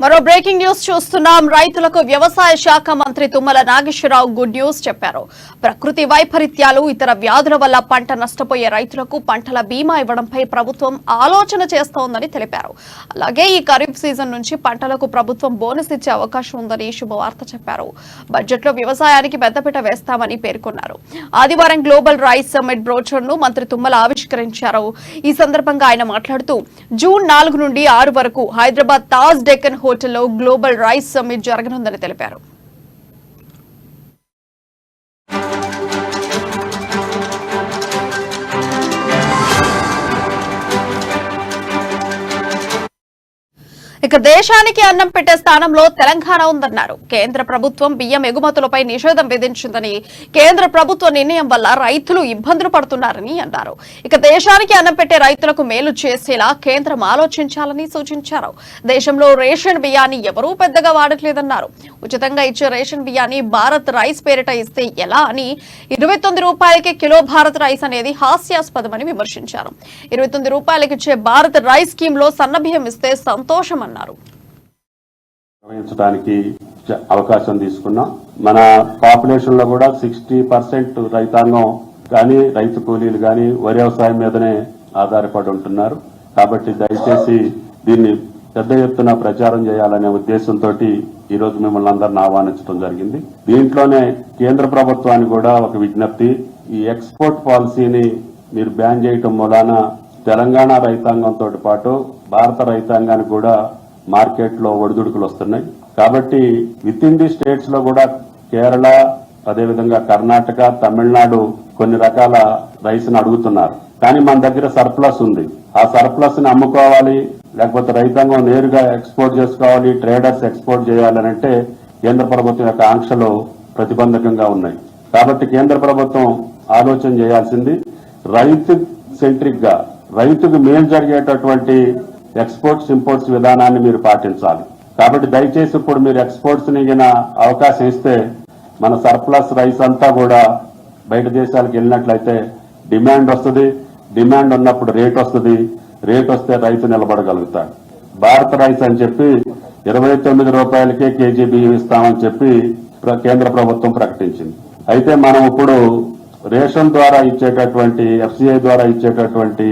మరో breaking news చూస్తున్నాం. రైతులకు వ్యవసాయ శాఖ మంత్రి తుమ్మల నాగేశ్వరరావు గుడ్ న్యూస్ చెప్పారు. ప్రకృతి వైపరీత్యాలు, ఇతర వ్యాధుల వల్ల పంట నష్టపోయే రైతులకు పంటల బీమా ఇవ్వడంపై ప్రభుత్వం ఆలోచన చేస్తోందని తెలిపారు. అలాగే ఈ ఖరీఫ్ సీజన్ నుంచి పంటలకు ప్రభుత్వం బోనస్ ఇచ్చే అవకాశం ఉందని శుభవార్త చెప్పారు. బడ్జెట్లో వ్యవసాయానికి పెద్దపీట వేస్తామని పేర్కొన్నారు. ఆదివారం గ్లోబల్ రైస్ సమ్మిట్ బ్రోచర్ ను మంత్రి తుమ్మల ఆవిష్కరించారు. ఈ సందర్భంగా ఆయన మాట్లాడుతూ జూన్ 4 నుండి 6 వరకు హైదరాబాద్ తాజ్ డెక్కన్ హోటల్లో గ్లోబల్ రైస్ సమ్మిట్ జరగనుందని తెలిపారు. ఇక దేశానికి అన్నం పెట్టే స్థానంలో తెలంగాణ ఉందన్నారు. కేంద్ర ప్రభుత్వం బియ్యం ఎగుమతులపై నిషేధం విధించిందని, కేంద్ర ప్రభుత్వ నిర్ణయం వల్ల రైతులు ఇబ్బందులు పడుతున్నారని అన్నారు. ఇక దేశానికి అన్నం పెట్టే రైతులకు మేలు చేసేలా కేంద్రం ఆలోచించాలని సూచించారు. దేశంలో రేషన్ బియ్యాన్ని ఎవరూ పెద్దగా వాడట్లేదన్నారు. ఉచితంగా ఇచ్చే రేషన్ బియ్యాన్ని భారత్ రైస్ పేరిట ఇస్తే ఎలా అని 29 రూపాయలకే కిలో భారత్ రైస్ అనేది హాస్యాస్పదమని విమర్శించారు. 29 రూపాయలకి ఇచ్చే భారత్ రైస్ స్కీమ్ లో సన్న బియ్యం ఇస్తే సంతోషం నిర్వహించడానికి అవకాశం తీసుకున్నాం. మన పాపులేషన్ లో కూడా 60% రైతాంగం కానీ, రైతు కూలీలు కానీ వరి వ్యవసాయం మీదనే ఆధారపడి ఉంటున్నారు. కాబట్టి దయచేసి దీన్ని పెద్ద ఎత్తున ప్రచారం చేయాలనే ఉద్దేశంతో ఈ రోజు మిమ్మల్ని అందరిని ఆహ్వానించడం జరిగింది. దీంట్లోనే కేంద్ర ప్రభుత్వానికి కూడా ఒక విజ్ఞప్తి, ఈ ఎక్స్పోర్ట్ పాలసీని మీరు బ్యాన్ చేయటం మూలాన తెలంగాణ రైతాంగంతో పాటు భారత రైతాంగానికి కూడా మార్కెట్ లో ఒడిదుడుకులు వస్తున్నాయి. కాబట్టి విత్ ఇన్ ది స్టేట్స్ లో కూడా కేరళ, అదేవిధంగా కర్ణాటక, తమిళనాడు కొన్ని రకాల రైస్ ని అడుగుతున్నారు. కానీ మన దగ్గర సర్ప్లస్ ఉంది. ఆ సర్ప్లస్ ని అమ్ముకోవాలి, లేకపోతే రైతాంగం నేరుగా ఎక్స్పోర్ట్ చేసుకోవాలి, ట్రేడర్స్ ఎక్స్పోర్ట్ చేయాలనంటే కేంద్ర ప్రభుత్వం యొక్క ఆంక్షలు ప్రతిబంధకంగా ఉన్నాయి. కాబట్టి కేంద్ర ప్రభుత్వం ఆలోచన చేయాల్సింది రైతు సెంట్రిక్ గా, రైతుకు మేలు జరిగేటటువంటి ఎక్స్పోర్ట్స్ ఇంపోర్ట్స్ విధానాన్ని మీరు పాటించాలి. కాబట్టి దయచేసి ఇప్పుడు మీరు ఎక్స్పోర్ట్స్ ని అవకాశం ఇస్తే మన సర్ప్లస్ రైస్ అంతా కూడా బయట దేశాలకు వెళ్ళినట్లయితే డిమాండ్ వస్తుంది. డిమాండ్ ఉన్నప్పుడు రేట్ వస్తుంది. రేట్ వస్తే రైతు నిలబడగలుగుతాడు. భారత రైస్ అని చెప్పి 29 రూపాయలకే కేజీ బియ్యం ఇస్తామని చెప్పి కేంద్ర ప్రభుత్వం ప్రకటించింది. అయితే మనం ఇప్పుడు రేషన్ ద్వారా ఇచ్చేటటువంటి, FCI ద్వారా ఇచ్చేటటువంటి